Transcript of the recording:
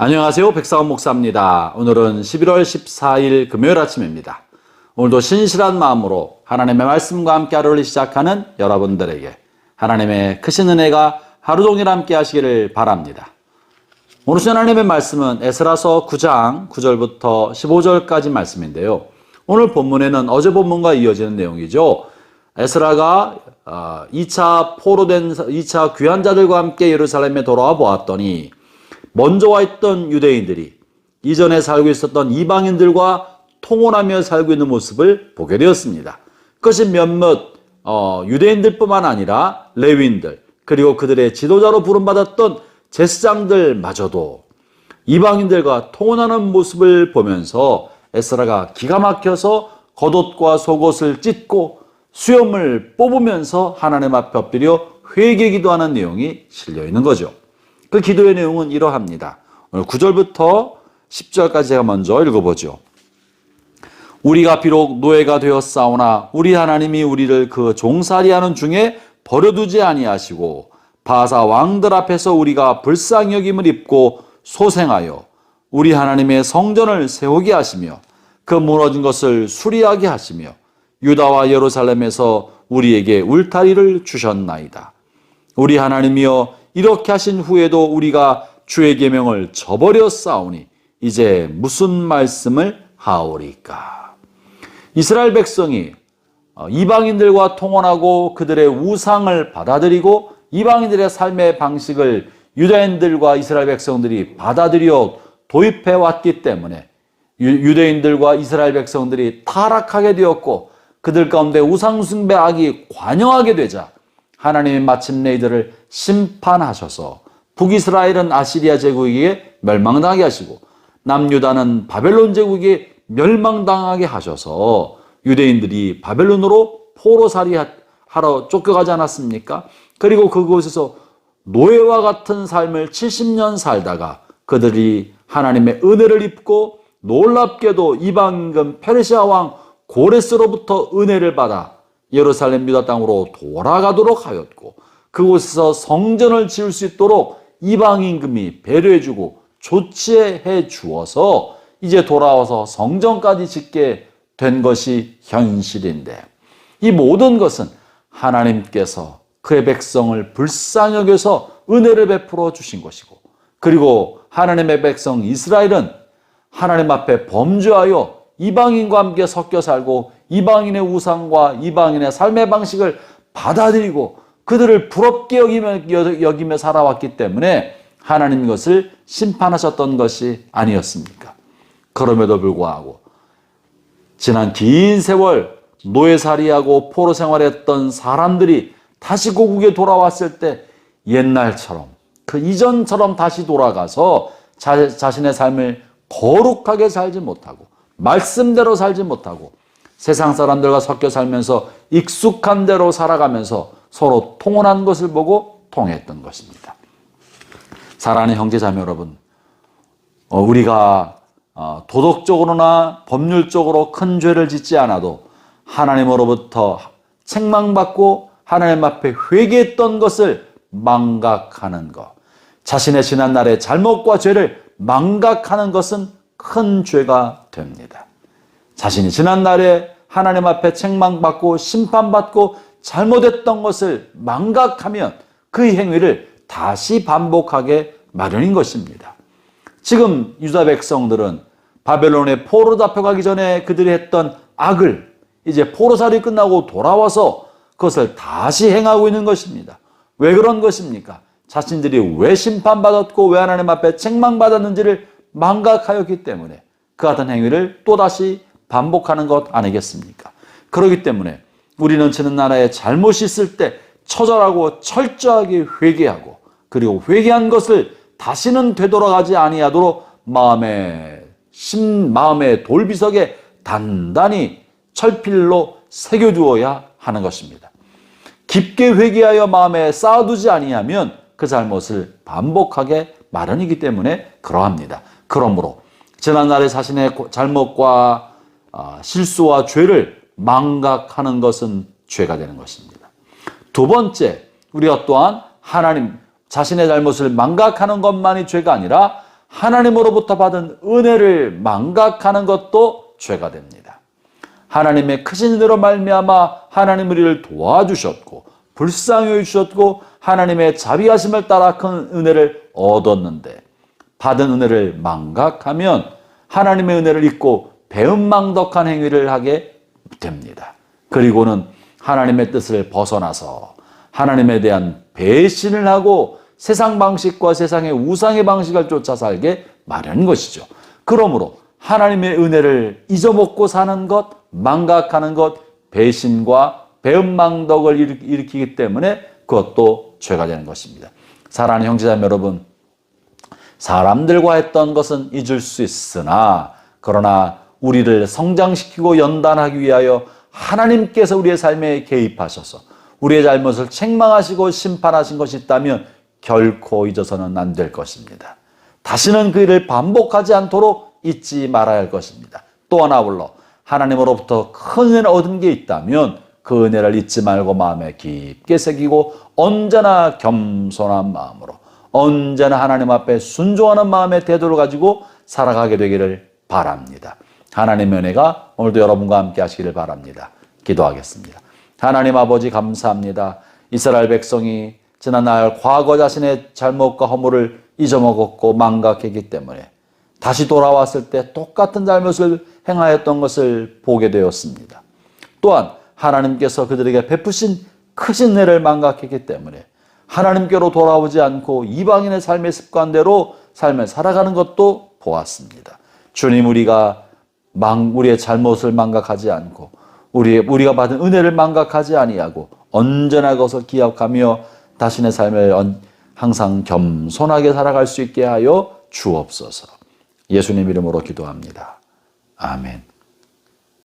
안녕하세요. 백사원 목사입니다. 오늘은 11월 14일 금요일 아침입니다. 오늘도 신실한 마음으로 하나님의 말씀과 함께 하루를 시작하는 여러분들에게 하나님의 크신 은혜가 하루 종일 함께 하시기를 바랍니다. 오늘 하나님의 말씀은 에스라서 9장 9절부터 15절까지 말씀인데요. 오늘 본문에는 어제 본문과 이어지는 내용이죠. 에스라가 2차 귀환자들과 함께 예루살렘에 돌아와 보았더니 먼저 와 있던 유대인들이 이전에 살고 있었던 이방인들과 통혼하며 살고 있는 모습을 보게 되었습니다. 그것이 몇몇 유대인들뿐만 아니라 레위인들 그리고 그들의 지도자로 부름받았던 제사장들마저도 이방인들과 통혼하는 모습을 보면서 에스라가 기가 막혀서 겉옷과 속옷을 찢고 수염을 뽑으면서 하나님 앞에 엎드려 회개 기도하는 내용이 실려 있는 거죠. 그 기도의 내용은 이러합니다. 오늘 9절부터 10절까지 제가 먼저 읽어보죠. 우리가 비록 노예가 되었사오나 우리 하나님이 우리를 그 종살이하는 중에 버려두지 아니하시고 바사 왕들 앞에서 우리가 불쌍히 여김을 입고 소생하여 우리 하나님의 성전을 세우게 하시며 그 무너진 것을 수리하게 하시며 유다와 예루살렘에서 우리에게 울타리를 주셨나이다. 우리 하나님이여 이렇게 하신 후에도 우리가 주의 계명을 저버렸사오니 이제 무슨 말씀을 하오리까. 이스라엘 백성이 이방인들과 통혼하고 그들의 우상을 받아들이고 이방인들의 삶의 방식을 유대인들과 이스라엘 백성들이 받아들여 도입해 왔기 때문에 유대인들과 이스라엘 백성들이 타락하게 되었고 그들 가운데 우상 숭배 악이 관영하게 되자 하나님이 마침내 이들을 심판하셔서 북이스라엘은 아시리아 제국에게 멸망당하게 하시고 남유다는 바벨론 제국에게 멸망당하게 하셔서 유대인들이 바벨론으로 포로살이 하러 쫓겨가지 않았습니까? 그리고 그곳에서 노예와 같은 삶을 70년 살다가 그들이 하나님의 은혜를 입고 놀랍게도 이방인 페르시아 왕 고레스로부터 은혜를 받아 예루살렘 유다 땅으로 돌아가도록 하였고 그곳에서 성전을 지을 수 있도록 이방 임금이 배려해주고 조치해 주어서 이제 돌아와서 성전까지 짓게 된 것이 현실인데 이 모든 것은 하나님께서 그의 백성을 불쌍히 여겨서 은혜를 베풀어 주신 것이고 그리고 하나님의 백성 이스라엘은 하나님 앞에 범죄하여 이방인과 함께 섞여 살고 이방인의 우상과 이방인의 삶의 방식을 받아들이고 그들을 부럽게 여기며 살아왔기 때문에 하나님 이것을 심판하셨던 것이 아니었습니까? 그럼에도 불구하고 지난 긴 세월 노예살이하고 포로 생활했던 사람들이 다시 고국에 돌아왔을 때 옛날처럼 그 이전처럼 다시 돌아가서 자신의 삶을 거룩하게 살지 못하고 말씀대로 살지 못하고 세상 사람들과 섞여 살면서 익숙한 대로 살아가면서 서로 통혼한 것을 보고 통했던 것입니다. 사랑하는 형제자매 여러분, 우리가 도덕적으로나 법률적으로 큰 죄를 짓지 않아도 하나님으로부터 책망받고 하나님 앞에 회개했던 것을 망각하는 것, 자신의 지난날의 잘못과 죄를 망각하는 것은 큰 죄가 됩니다. 자신이 지난날에 하나님 앞에 책망받고 심판받고 잘못했던 것을 망각하면 그 행위를 다시 반복하게 마련인 것입니다. 지금 유다 백성들은 바벨론에 포로 잡혀가기 전에 그들이 했던 악을 이제 포로살이 끝나고 돌아와서 그것을 다시 행하고 있는 것입니다. 왜 그런 것입니까? 자신들이 왜 심판받았고 왜 하나님 앞에 책망받았는지를 망각하였기 때문에 그 같은 행위를 또다시 반복하는 것 아니겠습니까? 그렇기 때문에 우리는 지난날에 잘못이 있을 때 처절하고 철저하게 회개하고 그리고 회개한 것을 다시는 되돌아가지 아니하도록 마음의 돌비석에 단단히 철필로 새겨두어야 하는 것입니다. 깊게 회개하여 마음에 쌓아두지 아니하면 그 잘못을 반복하게 마련이기 때문에 그러합니다. 그러므로 지난날의 자신의 잘못과 실수와 죄를 망각하는 것은 죄가 되는 것입니다. 두 번째, 우리가 또한 하나님 자신의 잘못을 망각하는 것만이 죄가 아니라 하나님으로부터 받은 은혜를 망각하는 것도 죄가 됩니다. 하나님의 크신 은혜로 말미암아 하나님 우리를 도와주셨고 불쌍히 여기셨고 하나님의 자비하심을 따라 큰 은혜를 얻었는데 받은 은혜를 망각하면 하나님의 은혜를 잊고 배은망덕한 행위를 하게 됩니다. 그리고는 하나님의 뜻을 벗어나서 하나님에 대한 배신을 하고 세상 방식과 세상의 우상의 방식을 쫓아 살게 마련인 것이죠. 그러므로 하나님의 은혜를 잊어먹고 사는 것, 망각하는 것, 배신과 배은망덕을 일으키기 때문에 그것도 죄가 되는 것입니다. 사랑하는 형제자매 여러분, 사람들과 했던 것은 잊을 수 있으나 그러나 우리를 성장시키고 연단하기 위하여 하나님께서 우리의 삶에 개입하셔서 우리의 잘못을 책망하시고 심판하신 것이 있다면 결코 잊어서는 안 될 것입니다. 다시는 그 일을 반복하지 않도록 잊지 말아야 할 것입니다. 또 하나 불러 하나님으로부터 큰 은혜를 얻은 게 있다면 그 은혜를 잊지 말고 마음에 깊게 새기고 언제나 겸손한 마음으로 언제나 하나님 앞에 순종하는 마음의 태도를 가지고 살아가게 되기를 바랍니다. 하나님의 은혜가 오늘도 여러분과 함께 하시기를 바랍니다. 기도하겠습니다. 하나님 아버지 감사합니다. 이스라엘 백성이 지난날 과거 자신의 잘못과 허물을 잊어먹었고 망각했기 때문에 다시 돌아왔을 때 똑같은 잘못을 행하였던 것을 보게 되었습니다. 또한 하나님께서 그들에게 베푸신 크신 은혜를 망각했기 때문에 하나님께로 돌아오지 않고 이방인의 삶의 습관대로 삶을 살아가는 것도 보았습니다. 주님, 우리가 우리의 잘못을 망각하지 않고 우리가 받은 은혜를 망각하지 아니하고 언제나 그것을 기억하며 자신의 삶을 항상 겸손하게 살아갈 수 있게 하여 주옵소서. 예수님 이름으로 기도합니다. 아멘.